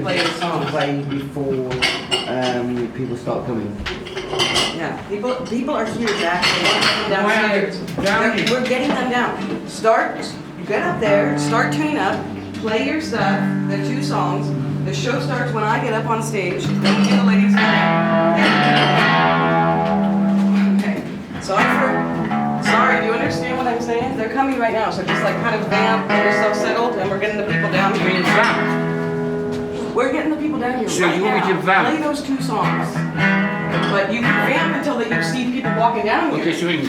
play the song play before people start coming. Yeah, people are here, Jack. They want to come downstairs. We're getting them down. Get up there, start tuning up, play your stuff, the 2 songs. The show starts when I get up on stage. Then we get the ladies okay. Sorry, do you understand what I'm saying? They're coming right now, so just like kind of vamp, get yourself settled, and we're getting the people down here. We're getting the people down here right now. Play those 2 songs. But you can vamp until you see people walking down here. Okay, so we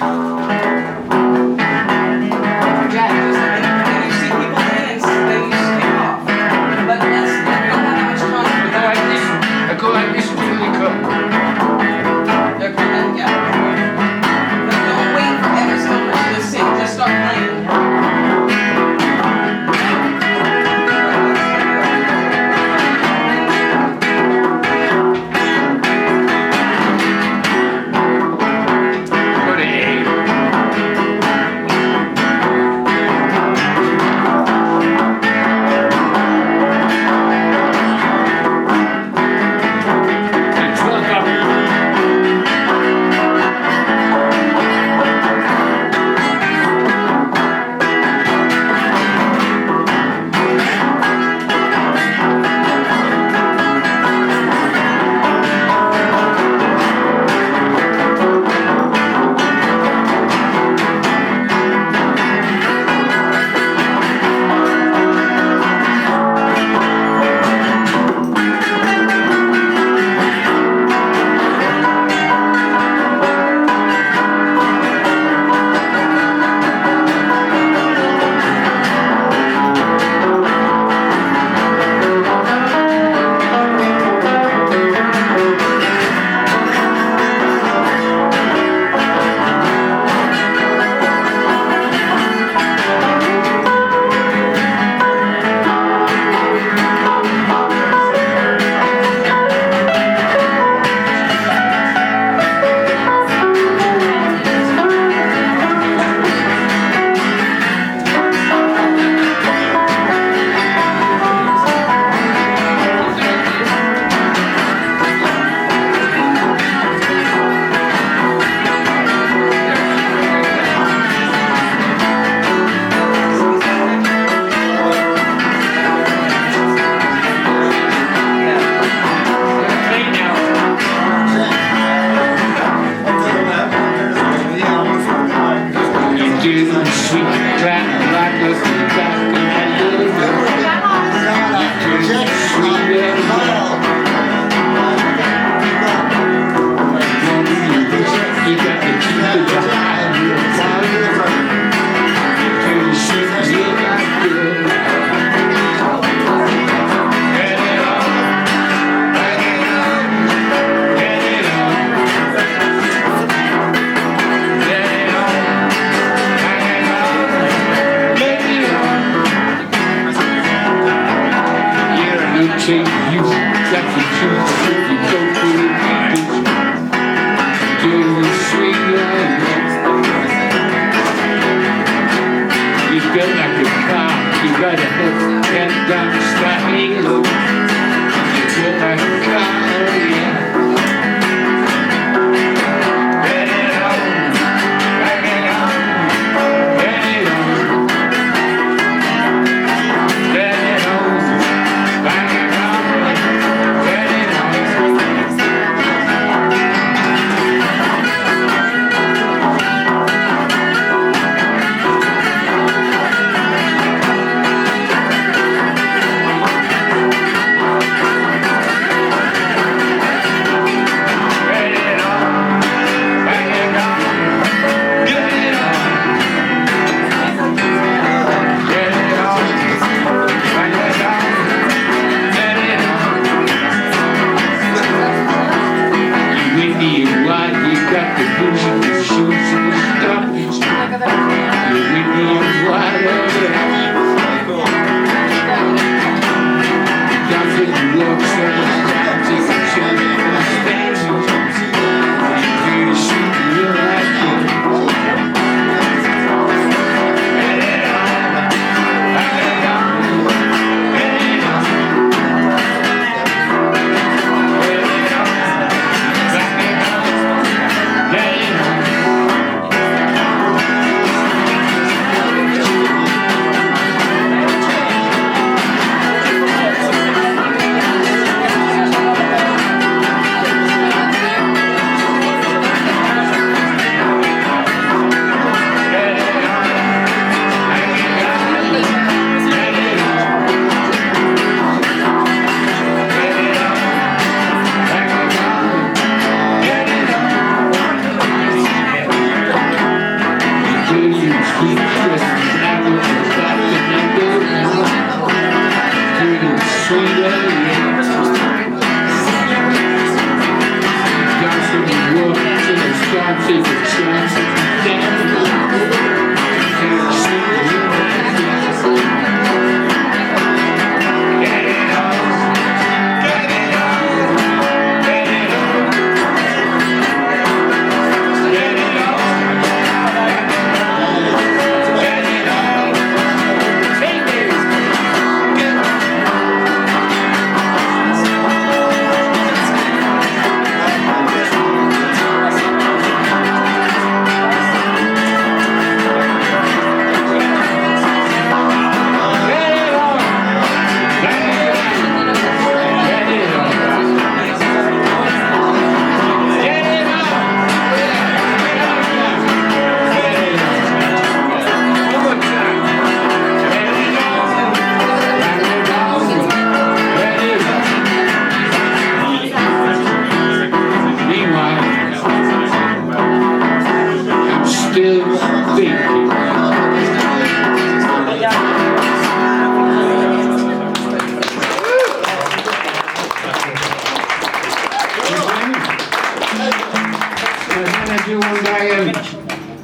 Jack, then you see people in and then you skip off. But we don't have that much time. I go like this until they come. They're coming, yeah. But don't wait for every song to sing. Just start playing.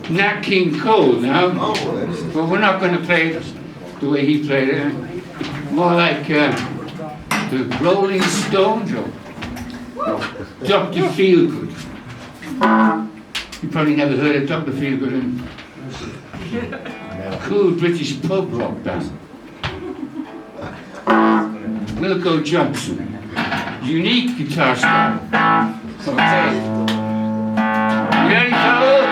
Nat King Cole now, but we're not going to play it the way he played it. More like the Rolling Stones or Dr. Feelgood. You probably never heard of Dr. Feelgood, cool British pub rock band. Wilco Johnson, unique guitar style. Okay. You ready, fellas?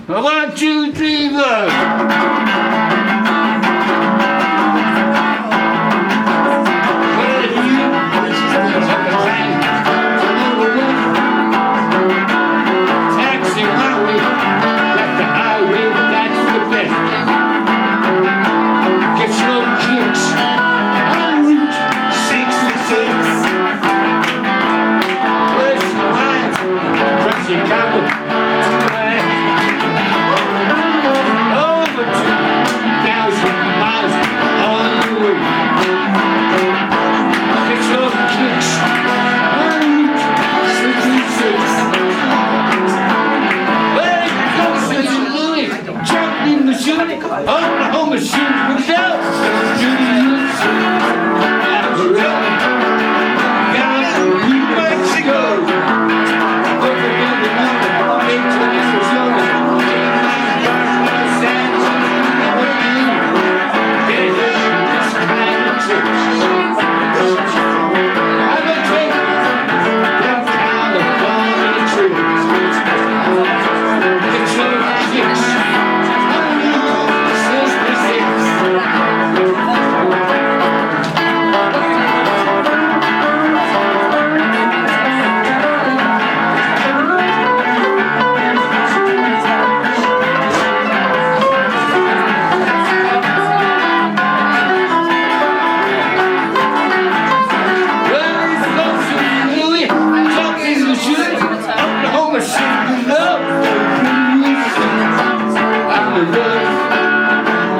1, 2, 3, go! Taxi highway, left the highway, but that's the best. Get slow kicks on Route 66. Where's the line? From Chicago to over 2,000 miles on the way. Get slow kicks on Route 66. Jumped in the chute, Oklahoma shoot without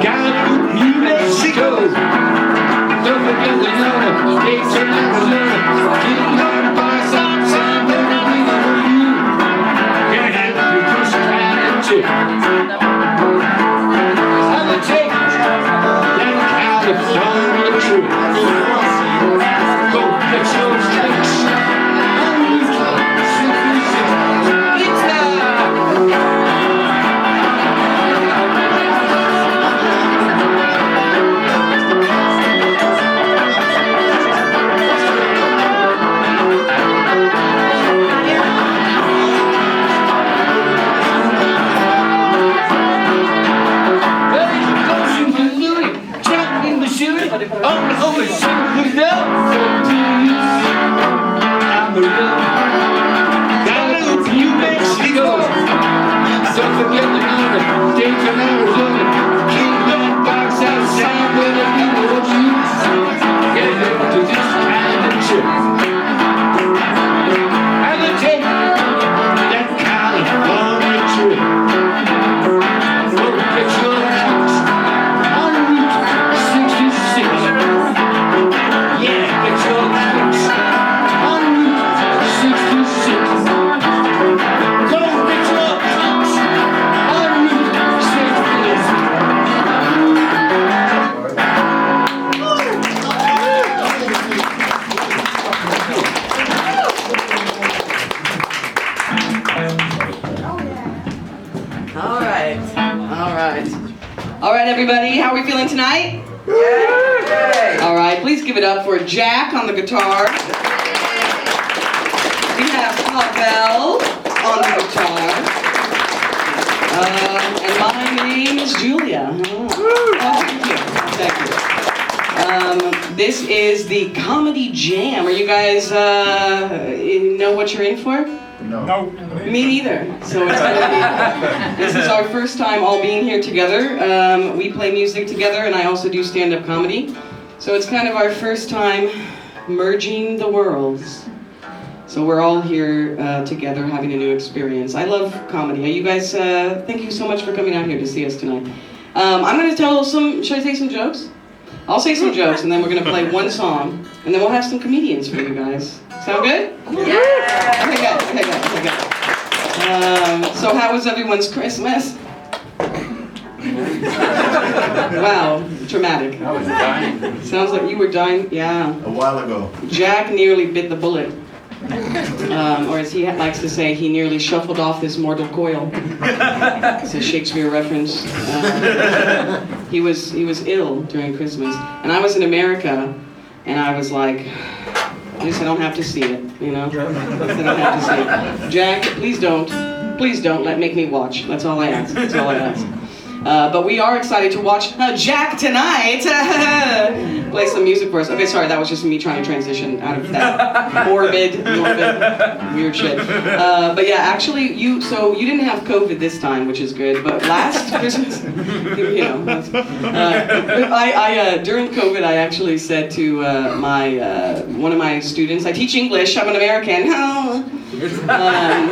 got New Mexico. Don't forget the number, 8 to Arizona. I'm a take down California trips. Get your kicks. Yeah, get your kicks on Route 66. everybody. How are we feeling tonight? Yay! All right, please give it up for Jack on the guitar. We have Pavel on the guitar. And my name is Julia. Thank you. This is the Comedy Jam. Are you guys know what you're in for? No. Me neither. So it's gonna be, this is our first time all being here together. We play music together, and I also do stand-up comedy. So it's kind of our first time merging the worlds. So we're all here together having a new experience. I love comedy. You guys, thank you so much for coming out here to see us tonight. I'm going to tell should I say some jokes? I'll say some jokes, and then we're going to play one song, and then we'll have some comedians for you guys. Sound good? Yeah! Okay, good. So how was everyone's Christmas? Wow, dramatic. I was dying. Sounds like you were dying. Yeah. A while ago. Jack nearly bit the bullet. Or as he likes to say, he nearly shuffled off this mortal coil. It's a Shakespeare reference. He was ill during Christmas, and I was in America, and I was like, at least I don't have to see it, you know? At least I don't have to see it. Jack, please don't make me watch. That's all I ask. But we are excited to watch Jack tonight play some music for us. Okay, sorry, that was just me trying to transition out of that morbid, weird shit. But yeah, actually, you didn't have COVID this time, which is good. But last Christmas, you know, during COVID, I actually said to one of my students, I teach English. I'm an American. And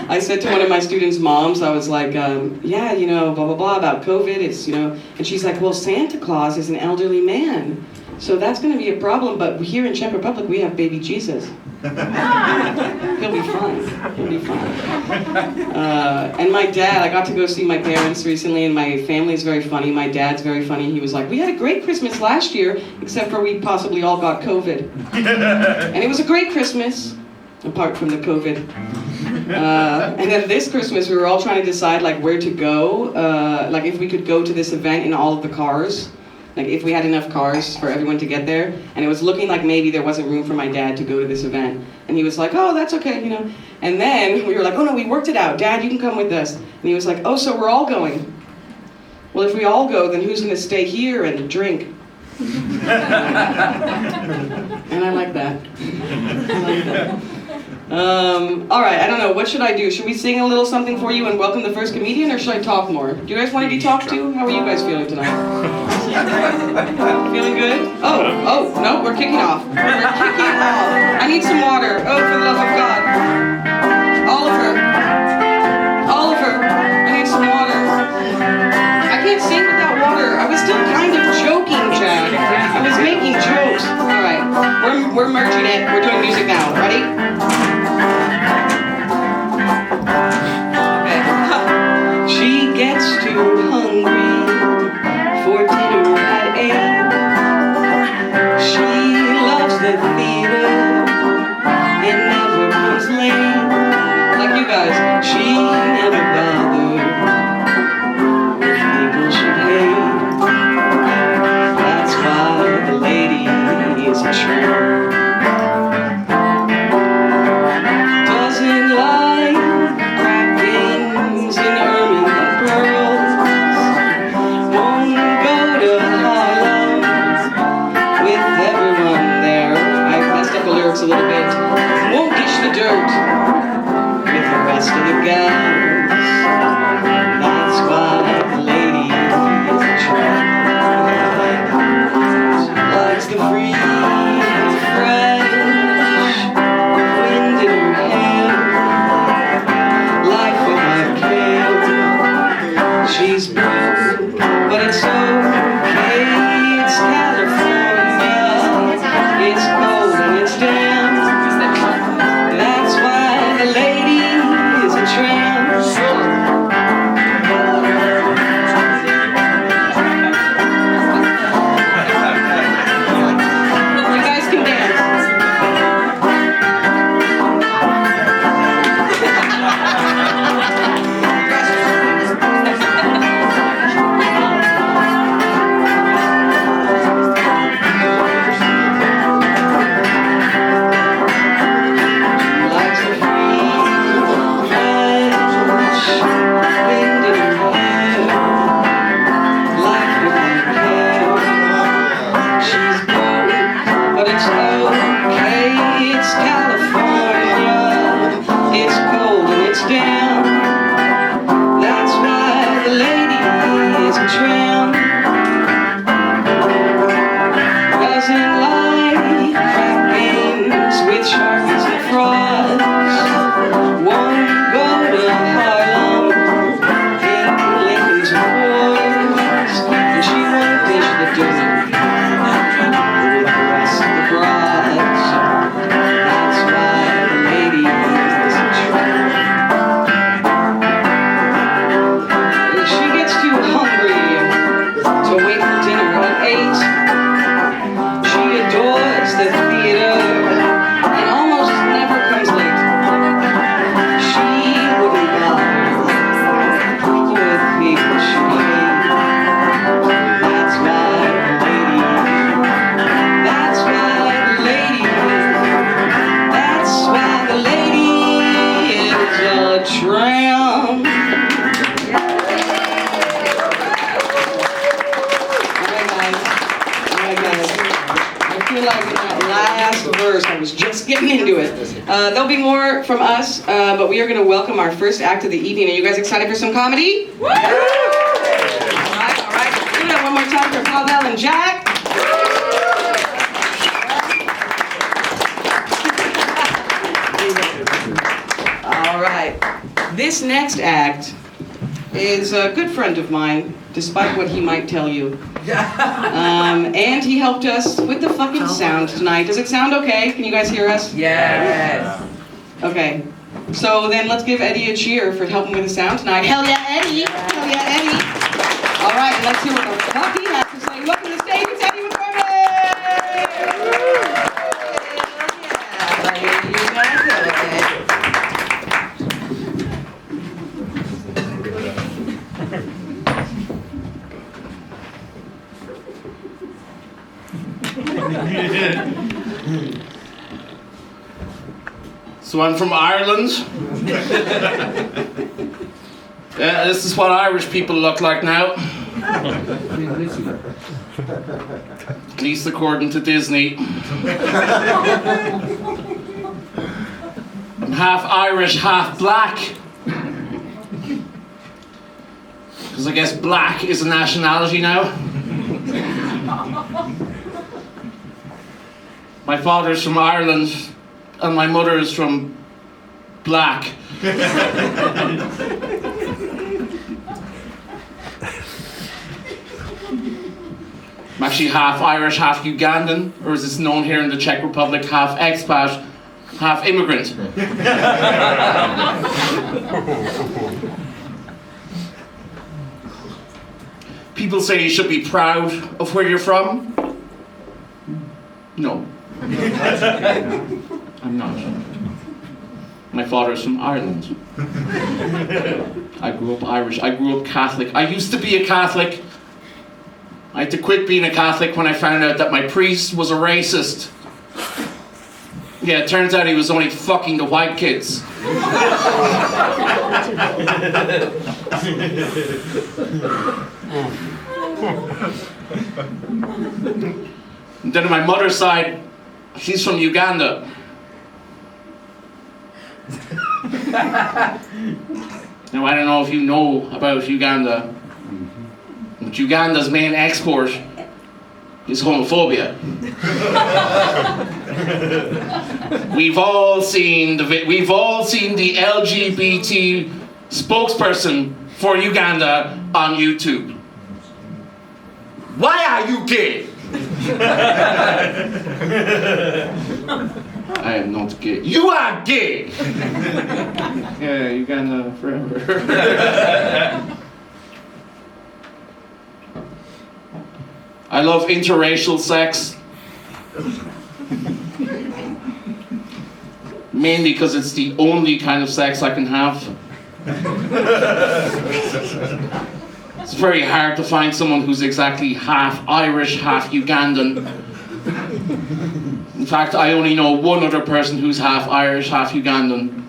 I said to one of my students' moms, I was like, yeah, you know, blah, blah, blah, about COVID, it's, you know, and she's like, well, Santa Claus is an elderly man, so that's going to be a problem, but here in Czech Republic, we have baby Jesus. He'll be fine. And my dad, I got to go see my parents recently, and my family's very funny. My dad's very funny. He was like, we had a great Christmas last year, except for we possibly all got COVID. And it was a great Christmas. Apart from the COVID. And then this Christmas, we were all trying to decide like where to go, like if we could go to this event in all of the cars, like if we had enough cars for everyone to get there. And it was looking like maybe there wasn't room for my dad to go to this event. And he was like, oh, that's okay, you know. And then we were like, oh no, we worked it out. Dad, you can come with us. And he was like, oh, so we're all going. Well, if we all go, then who's gonna stay here and drink? And I like that. All right, I don't know, what should I do? Should we sing a little something for you and welcome the first comedian, or should I talk more? Do you guys want to be talked to? How are you guys feeling tonight? Feeling good? Oh, no, we're kicking off. I need some water. Oh, for the love of God. Oliver, I need some water. I can't sing without water. I was still kind of joking, Chad. I was making jokes. All right, we're merging it. We're doing music now. Ready? She gets too hungry for dinner at 8. She loves the theater and never comes late. Like you guys, she never bothered if people should hate. That's why the lady is a tramp. Doesn't like crackings and ermine and pearls. Won't go to Harlem with everyone there. I messed up the lyrics a little bit. Won't dish the dirt with the rest of the gals. That's why the lady is a tramp. Likes the free, it's okay, it's California. It's cold and it's down. That's why the lady is a tramp. Doesn't like crap games with sharks and frogs. Won't go to Harlem in Lincoln's Wharves. And she won't dish the dirty with the rest of the broads. That's why the lady is a tramp. She gets too hungry to wait for dinner at 8. She adores the theater and almost never comes late. She wouldn't bother with people she hates. That's why the lady. That's why the lady. That's why the lady is a tramp. I feel like in that last verse, I was just getting into it. There'll be more from us, but we are going to welcome our first act of the evening. Are you guys excited for some comedy? All right. Let's do that one more time for Pavel and Jack. All right. This next act is a good friend of mine, despite what he might tell you. And he helped us with the fucking sound tonight. Does it sound okay? Can you guys hear us? Yes. Okay. So then let's give Eddie a cheer for helping with the sound tonight. Hell yeah, Eddie! Hell yeah, Eddie! All right, and let's hear what the fuck he has to say. Welcome to the stage, it's Eddie McCormick! So I'm from Ireland. This is what Irish people look like now. At least according to Disney. I'm half Irish, half black. Because I guess black is a nationality now. My father's from Ireland, and my mother is from black. I'm actually half Irish, half Ugandan, or as it's known here in the Czech Republic, half expat, half immigrant. People say you should be proud of where you're from. No. I'm not. My father's from Ireland. I grew up Irish. I grew up Catholic. I used to be a Catholic. I had to quit being a Catholic when I found out that my priest was a racist. Yeah, it turns out he was only fucking the white kids. And then on my mother's side, she's from Uganda. Now I don't know if you know about Uganda, but Uganda's main export is homophobia. We've all seen the LGBT spokesperson for Uganda on YouTube. Why are you gay? I am not gay. You are gay! Yeah, Uganda forever. I love interracial sex. Mainly because it's the only kind of sex I can have. It's very hard to find someone who's exactly half Irish, half Ugandan. In fact, I only know one other person who's half Irish, half Ugandan.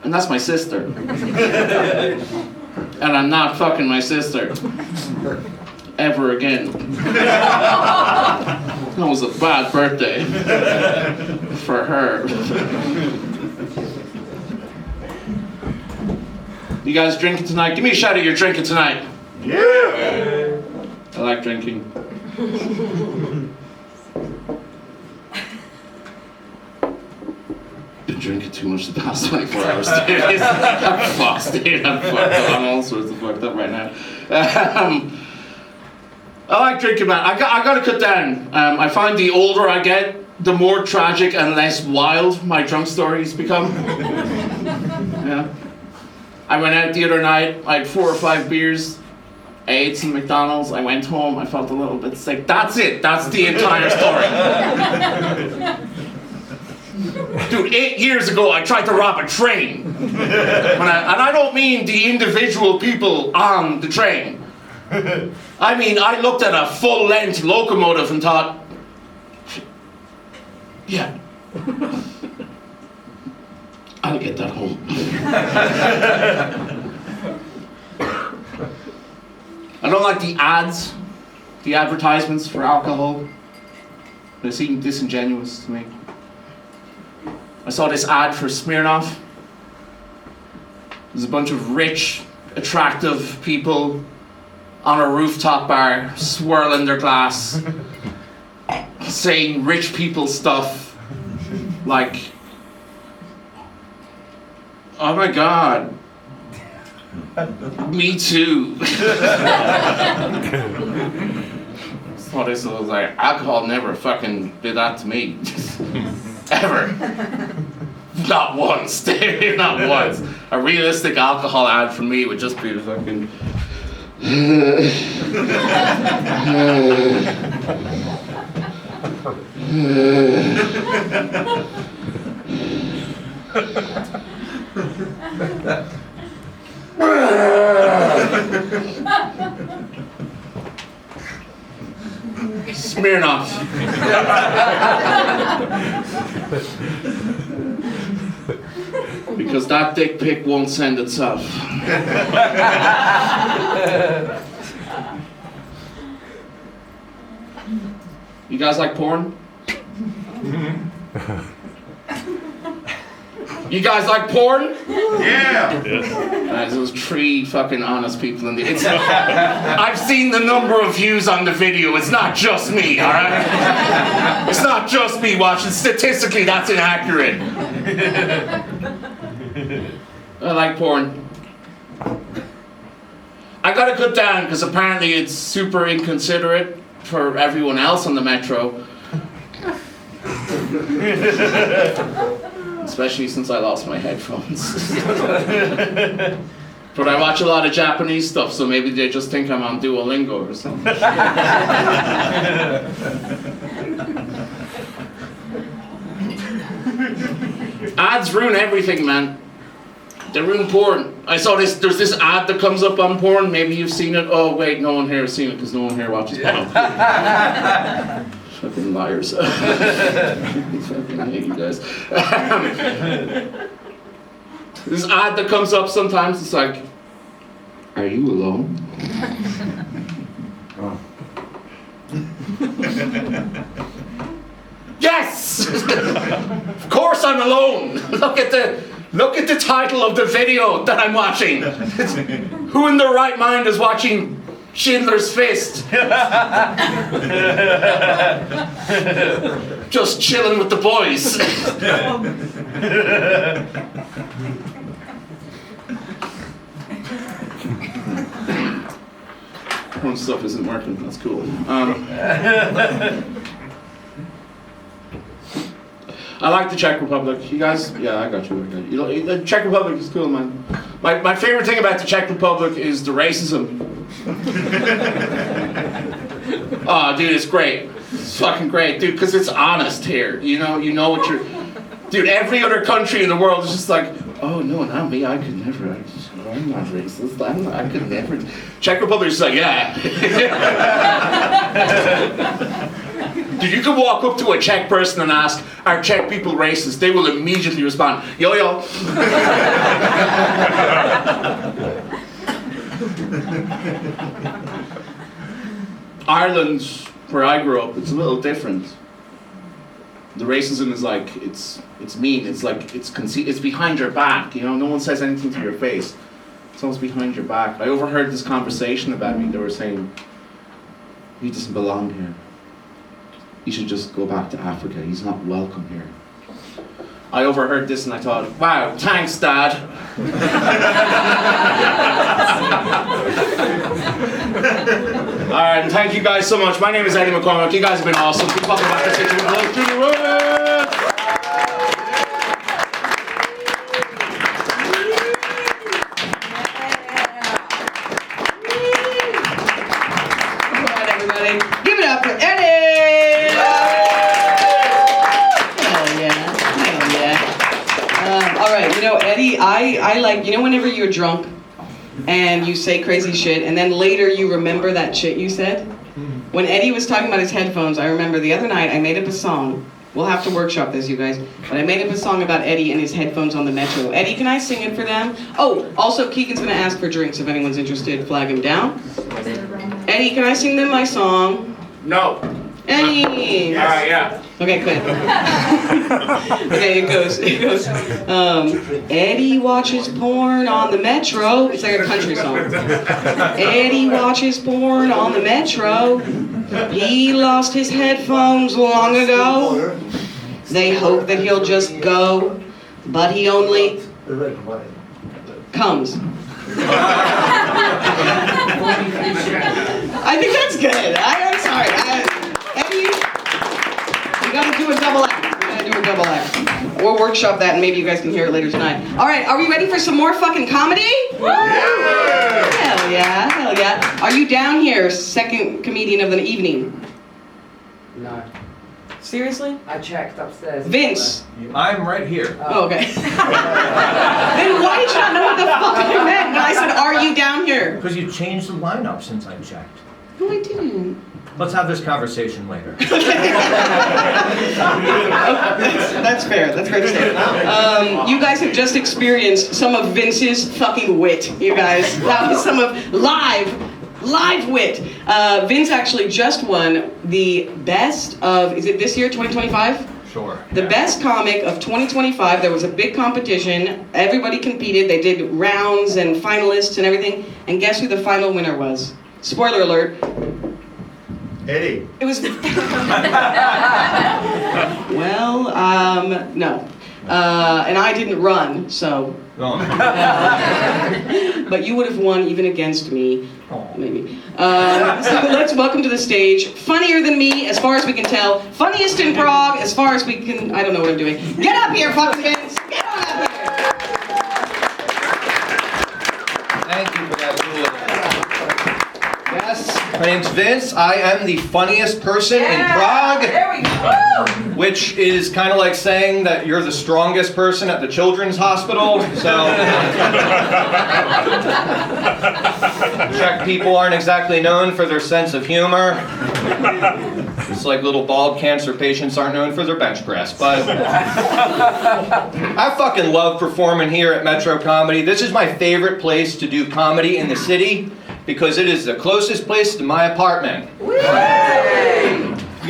And that's my sister. And I'm not fucking my sister. Ever again. That was a bad birthday for her. You guys drinking tonight? Give me a shout out you're drinking tonight. Yeah. I like drinking. Been drinking too much the past 24 hours, dude. I'm fucked, dude. I'm fucked up. I'm all sorts of fucked up right now. I like drinking, man. I gotta cut down. I find the older I get, the more tragic and less wild my drunk stories become. Yeah. I went out the other night, I had 4 or 5 beers, I ate some McDonald's, I went home, I felt a little bit sick. That's it, that's the entire story. Dude, 8 years ago I tried to rob a train. And I don't mean the individual people on the train. I mean, I looked at a full-length locomotive and thought, yeah, I'll get that home. I don't like the ads, the advertisements for alcohol. They seem disingenuous to me. I saw this ad for Smirnoff. There's a bunch of rich, attractive people on a rooftop bar, swirling their glass, saying rich people stuff like, oh my God, me too. So this was like, alcohol never fucking did that to me. Ever. Not once, dude, not once. A realistic alcohol ad for me would just be the fucking... Smirnoff. Because that dick pic won't send itself. You guys like porn? You guys like porn? Yeah. Guys, those 3 fucking honest people in the... I've seen the number of views on the video. It's not just me, alright? It's not just me watching. Statistically, that's inaccurate. I like porn. I gotta cut down because apparently it's super inconsiderate for everyone else on the metro. Especially since I lost my headphones. But I watch a lot of Japanese stuff, so maybe they just think I'm on Duolingo or something. Ads ruin everything, man. They ruin porn. I saw there's this ad that comes up on porn, maybe you've seen it. Oh wait, no one here has seen it because no one here watches porn. Fucking liars. I fucking hate you guys. This ad that comes up sometimes, it's like, are you alone? Oh. Yes! Of course I'm alone. Look at the title of the video that I'm watching. Who in their right mind is watching Schindler's Fist? Just chilling with the boys. Porn stuff isn't working. That's cool. I like the Czech Republic. You guys, yeah, I got you. The Czech Republic is cool, man. My favorite thing about the Czech Republic is the racism. Oh, dude, it's great. It's fucking great, dude, because it's honest here. You know what you're... Dude, every other country in the world is just like, oh, no, not me, I could never. I'm not racist. I could never. Czech Republic is like, yeah. Dude, you can walk up to a Czech person and ask, are Czech people racist? They will immediately respond, yo, yo. Ireland where I grew up, it's a little different. The racism is like, it's mean, it's like, it's behind your back, you know, no one says anything to your face. It's always behind your back. I overheard this conversation about me, they were saying, he doesn't belong here. He should just go back to Africa, he's not welcome here. I overheard this and I thought, wow, thanks, Dad. Alright, and thank you guys so much. My name is Eddie McCormick. You guys have been awesome. Keep welcome back to City with Love to the world. All right, everybody. Give it up for Eddie! Hell yeah. Hell yeah. All right, you know, Eddie, I like, you know, whenever you're drunk and you say crazy shit and then later you remember that shit you said? When Eddie was talking about his headphones, I remember the other night I made up a song. We'll have to workshop this, you guys. But I made up a song about Eddie and his headphones on the metro. Eddie, can I sing it for them? Oh, also Keegan's gonna ask for drinks if anyone's interested. Flag him down. Eddie, can I sing them my song? No. Eddie! Alright, yeah. Okay, good. Okay, it goes, Eddie watches porn on the metro. It's like a country song. Eddie watches porn on the metro. He lost his headphones long ago. They hope that he'll just go, but he only comes. I think that's good. I'm sorry. Eddie, we gotta do a double act. We gotta do a double act. We'll workshop that and maybe you guys can hear it later tonight. All right, are we ready for some more fucking comedy? Woo! Hell yeah, hell yeah. Are you down here, second comedian of the evening? No. Seriously? I checked upstairs. Vince. I'm right here. Oh, okay. Then why did you not know what the fuck I meant? And I said, are you down here? Because you changed the lineup since I checked. No, I didn't. Let's have this conversation later. That's fair. That's fair to say. You guys have just experienced some of Vince's fucking wit, you guys. That was some of live wit. Vince actually just won the best of, is it this year, 2025? Sure. The best comic of 2025. There was a big competition. Everybody competed. They did rounds and finalists and everything. And guess who the final winner was? Spoiler alert. Eddie. It was. Well, no. And I didn't run, so. Oh. But you would have won even against me. Oh. Maybe. So let's welcome to the stage, funnier than me, as far as we can tell. Funniest in Prague, as far as we can. I don't know what I'm doing. Get up here, fucking Vince! Get on up here! Thank you for that. Yes, my name's Vince. I am the funniest person in Prague. There we go! Which is kind of like saying that you're the strongest person at the children's hospital. So, Czech people aren't exactly known for their sense of humor. It's like little bald cancer patients aren't known for their bench press. But I fucking love performing here at Metro Comedy. This is my favorite place to do comedy in the city because it is the closest place to my apartment. You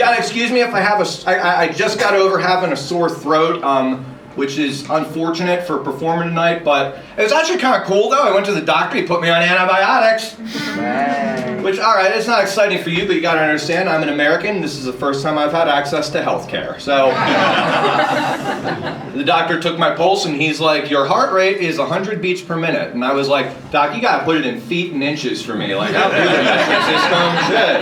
gotta excuse me if I have I just got over having a sore throat, which is unfortunate for performing tonight, but it was actually kind of cool though. I went to the doctor, he put me on antibiotics. Which, alright, it's not exciting for you, but you gotta understand, I'm an American. This is the first time I've had access to healthcare. So, the doctor took my pulse and he's like, your heart rate is 100 beats per minute. And I was like, Doc, you gotta put it in feet and inches for me. Like, I'll do the metric system, shit.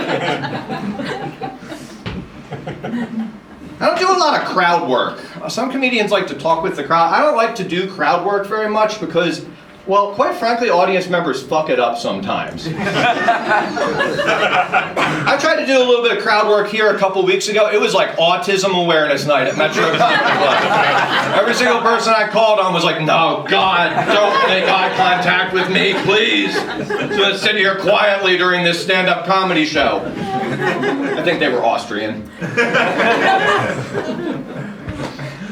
I don't do a lot of crowd work. Some comedians like to talk with the crowd. I don't like to do crowd work very much because, well, quite frankly, audience members fuck it up sometimes. I tried to do a little bit of crowd work here a couple weeks ago. It was like Autism Awareness Night at Metro Comedy Club. Every single person I called on was like, no, God, don't make eye contact with me, please. So let's sit here quietly during this stand-up comedy show. I think they were Austrian.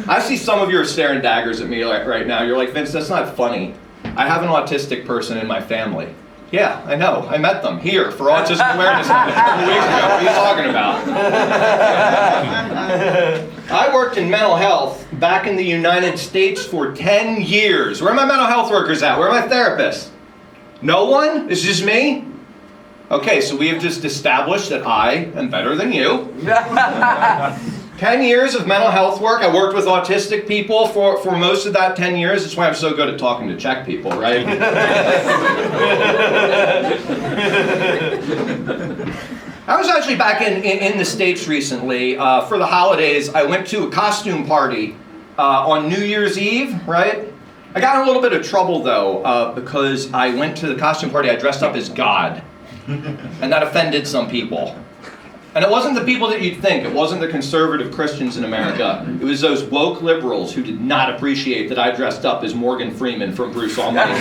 I see some of you are staring daggers at me like right now. You're like, Vince, that's not funny. I have an autistic person in my family. Yeah, I know. I met them here for Autism Awareness Month a couple weeks ago. What are you talking about? I worked in mental health back in the United States for 10 years. Where are my mental health workers at? Where are my therapists? No one? It's just me? Okay, so we have just established that I am better than you. 10 years of mental health work. I worked with autistic people for most of that 10 years. That's why I'm so good at talking to Czech people, right? I was actually back in the States recently. For the holidays, I went to a costume party on New Year's Eve, right? I got in a little bit of trouble, though, because I went to the costume party, I dressed up as God. And that offended some people. And it wasn't the people that you'd think. It wasn't the conservative Christians in America. It was those woke liberals who did not appreciate that I dressed up as Morgan Freeman from Bruce Almighty.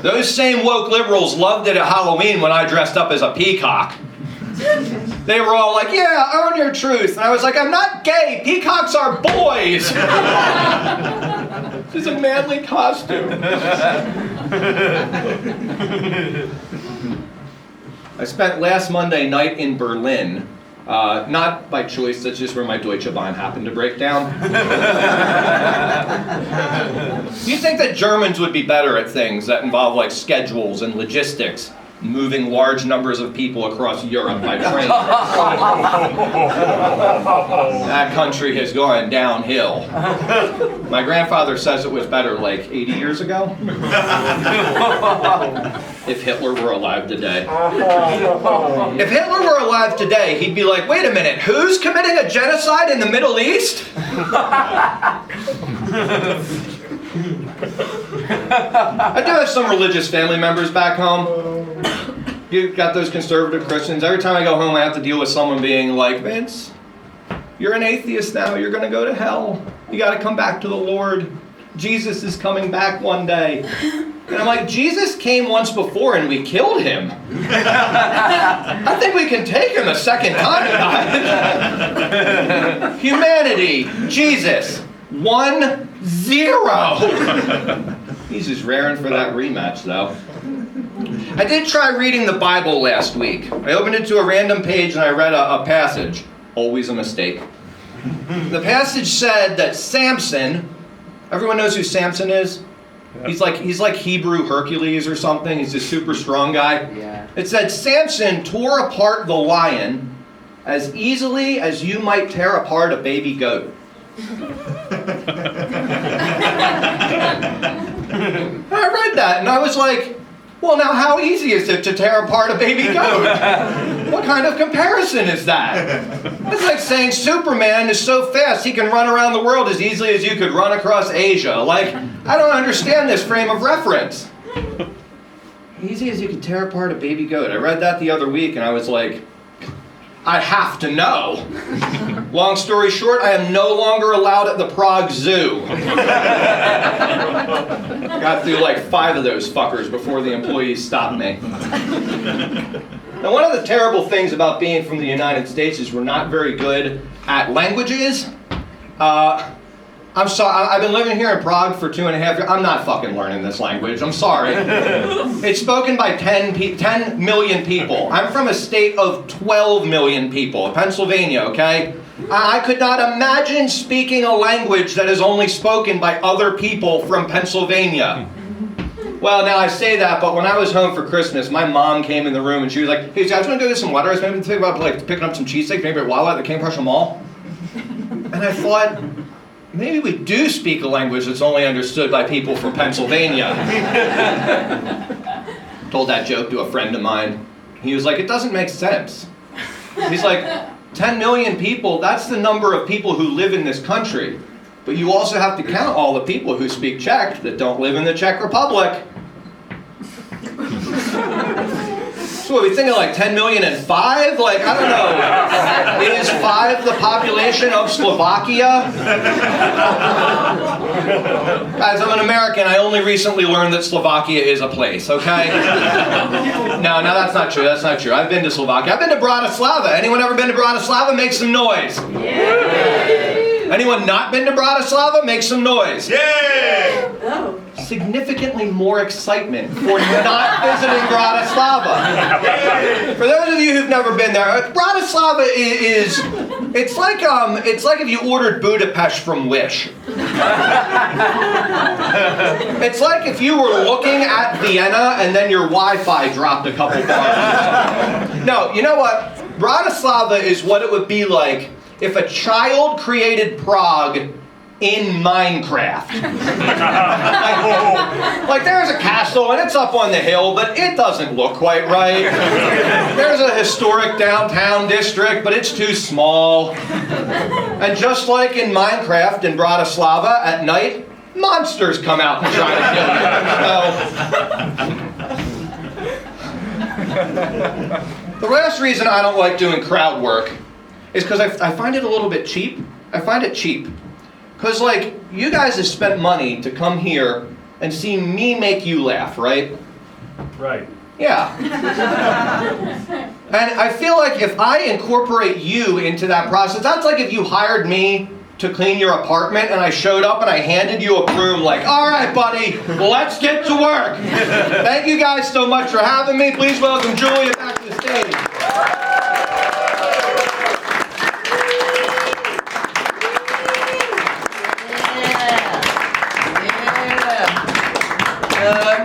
Those same woke liberals loved it at Halloween when I dressed up as a peacock. They were all like, yeah, own your truth. And I was like, I'm not gay. Peacocks are boys. This is a manly costume. I spent last Monday night in Berlin. Not by choice, that's just where my Deutsche Bahn happened to break down. You'd think that Germans would be better at things that involve like schedules and logistics, moving large numbers of people across Europe by train. That country has gone downhill. My grandfather says it was better like 80 years ago. If Hitler were alive today. If Hitler were alive today, he'd be like, wait a minute, who's committing a genocide in the Middle East? I do have some religious family members back home. You got those conservative Christians. Every time I go home, I have to deal with someone being like, Vince, you're an atheist now. You're going to go to hell. You got to come back to the Lord. Jesus is coming back one day. And I'm like, Jesus came once before and we killed him. I think we can take him a second time. Humanity, Jesus, 1-0. He's just raring for that rematch, though. I did try reading the Bible last week. I opened it to a random page and I read a passage. Always a mistake. The passage said that Samson, everyone knows who Samson is? He's like Hebrew Hercules or something. He's a super strong guy. Yeah. It said Samson tore apart the lion as easily as you might tear apart a baby goat. I read that and I was like, well, now how easy is it to tear apart a baby goat? What kind of comparison is that? It's like saying Superman is so fast he can run around the world as easily as you could run across Asia. Like, I don't understand this frame of reference. Easy as you can tear apart a baby goat. I read that the other week and I was like, I have to know. Long story short, I am no longer allowed at the Prague Zoo. Got through like 5 of those fuckers before the employees stopped me. Now, one of the terrible things about being from the United States is we're not very good at languages. I'm sorry, I've been living here in Prague for 2.5 years. I'm not fucking learning this language. I'm sorry. It's spoken by 10 million people. I'm from a state of 12 million people, Pennsylvania, okay? I could not imagine speaking a language that is only spoken by other people from Pennsylvania. Well, now I say that, but when I was home for Christmas, my mom came in the room and she was like, hey, I just want to go get some water. I was maybe thinking about like picking up some cheesesteaks, maybe at Wawa at the King Prussia Mall. And I thought, maybe we do speak a language that's only understood by people from Pennsylvania. Told that joke to a friend of mine. He was like, it doesn't make sense. He's like, 10 million people, that's the number of people who live in this country. But you also have to count all the people who speak Czech that don't live in the Czech Republic. So what, are we thinking like 10 million and 5? Like, I don't know. Is 5 the population of Slovakia? Guys, I'm an American. I only recently learned that Slovakia is a place, okay? No, that's not true. That's not true. I've been to Slovakia. I've been to Bratislava. Anyone ever been to Bratislava? Make some noise. Yeah. Anyone not been to Bratislava? Make some noise. Yay! Oh. significantly more excitement for not visiting Bratislava. For those of you who've never been there, Bratislava is it's like if you ordered Budapest from Wish. It's like if you were looking at Vienna and then your Wi-Fi dropped a couple bars. No, you know what? Bratislava is what it would be like if a child created Prague in Minecraft. like there's a castle and it's up on the hill, but it doesn't look quite right. There's a historic downtown district, but it's too small. And just like in Minecraft in Bratislava, at night, monsters come out and try to kill you. So, the last reason I don't like doing crowd work is because I find it a little bit cheap. I find it cheap. Because, like, you guys have spent money to come here and see me make you laugh, right? Right. Yeah. And I feel like if I incorporate you into that process, that's like if you hired me to clean your apartment and I showed up and I handed you a broom like, all right, buddy, let's get to work. Thank you guys so much for having me. Please welcome Julia back to the stage.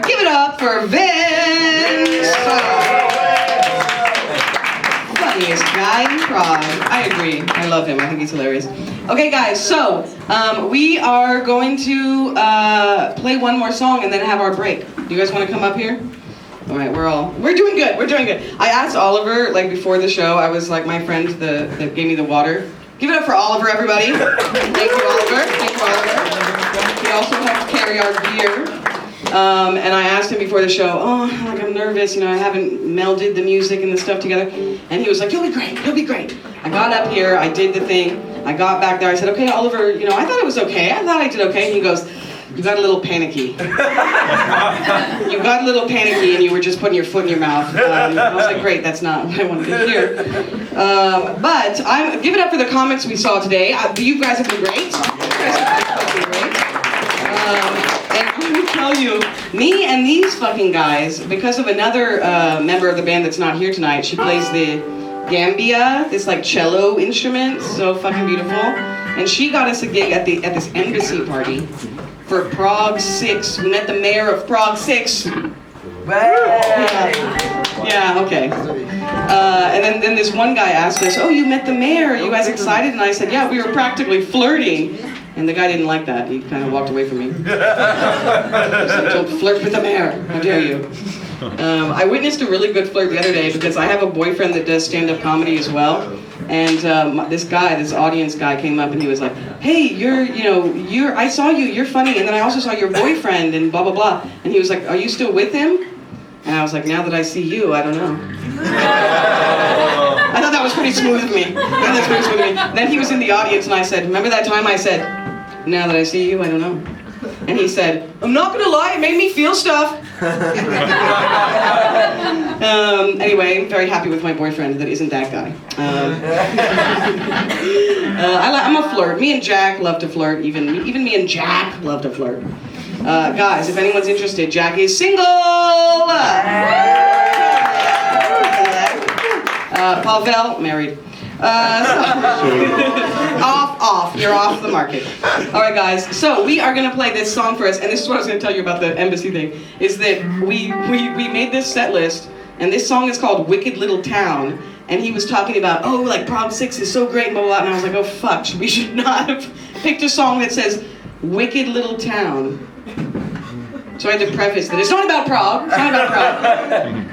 Give it up for Vince! Funniest guy in Prague. I agree. I love him. I think he's hilarious. Okay, guys, so we are going to play one more song and then have our break. Do you guys want to come up here? All right, we're doing good. We're doing good. I asked Oliver, like before the show, I was like my friend that gave me the water. Give it up for Oliver, everybody. Thank you, Oliver. Thank you, Oliver. He also helped carry our gear. And I asked him before the show, like I'm nervous, I haven't melded the music and the stuff together. And he was like, you'll be great, you'll be great. I got up here, I did the thing, I got back there, I said, okay, Oliver, I thought it was okay, I thought I did okay. And he goes, you got a little panicky. You got a little panicky and you were just putting your foot in your mouth. I was like, great, that's not what I wanted to hear. But give it up for the comics we saw today. You guys have been great. And let me tell you, me and these fucking guys, because of another member of the band that's not here tonight, she plays the gambia, this like cello instrument, so fucking beautiful. And she got us a gig at this embassy party for Prague 6. We met the mayor of Prague 6. Yeah, okay. And then this one guy asked us, oh, you met the mayor, are you guys excited? And I said, yeah, we were practically flirting. And the guy didn't like that. He kind of walked away from me. He said, don't flirt with the mayor. How dare you? I witnessed a really good flirt the other day because I have a boyfriend that does stand-up comedy as well. And this audience guy came up and he was like, hey, I saw you, you're funny. And then I also saw your boyfriend and blah, blah, blah. And he was like, are you still with him? And I was like, now that I see you, I don't know. I thought that was pretty smooth of me. Then he was in the audience and I said, remember that time I said, now that I see you, I don't know. And he said, I'm not gonna lie, it made me feel stuff. Anyway, I'm very happy with my boyfriend that isn't that guy. I'm a flirt. Me and Jack love to flirt. Even me and Jack love to flirt. Guys, if anyone's interested, Jack is single! Pavel, married. Off. You're off the market. All right, guys. So we are gonna play this song for us, and this is what I was gonna tell you about the embassy thing. Is that we made this set list, and this song is called "Wicked Little Town." And he was talking about, like Prague 6 is so great, blah blah blah. And I was like, oh fuck, we should not have picked a song that says "Wicked Little Town." So I had to preface that it's not about Prague. It's not about Prague.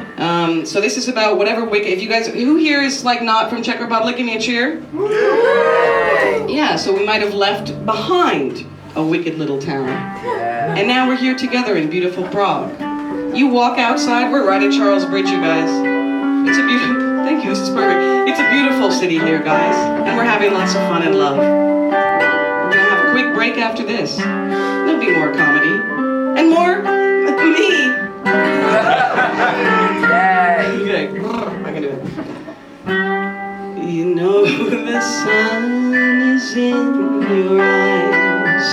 So this is about whatever wicked. If you guys, who here is like not from Czech Republic, give me a cheer. Yeah. So we might have left behind a wicked little town, and now we're here together in beautiful Prague. You walk outside. We're right at Charles Bridge, you guys. It's a beautiful. Thank you. This is perfect. It's a beautiful city here, guys, and we're having lots of fun and love. We're gonna have a quick break after this. There'll be more comedy. And more me. Okay, I can do it. You know the sun is in your eyes.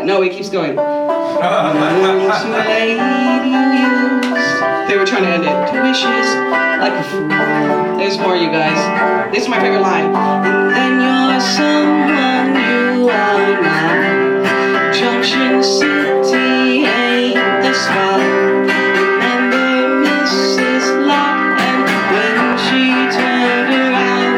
No, it keeps going. They were trying to end it. 2 wishes like a fool. There's more, you guys. This is my favorite line. And then you're someone you are now. Junction City ain't the spot. Remember Mrs. Locke and when she turned around.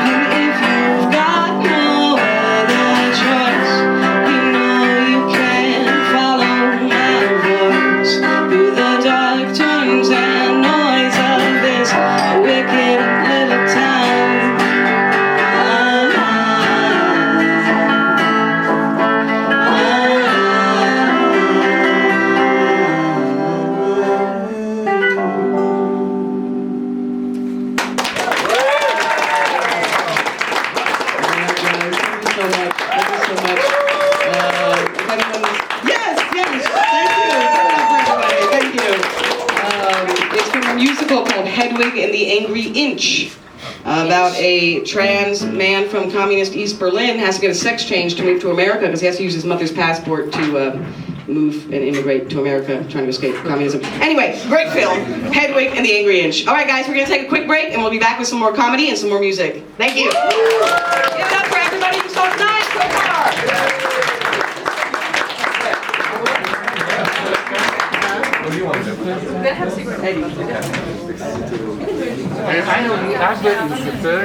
And if you've got no other choice, you know you can follow my voice through the dark turns and noise of this wicked little town. Musical called Hedwig and the Angry Inch, about a trans man from communist East Berlin has to get a sex change to move to America because he has to use his mother's passport to move and immigrate to America, trying to escape communism. Anyway, great film, Hedwig and the Angry Inch. All right, guys, we're gonna take a quick break and we'll be back with some more comedy and some more music. Thank you. Give it up for everybody who saw tonight so far. What do you want to do? I know, I've written the third.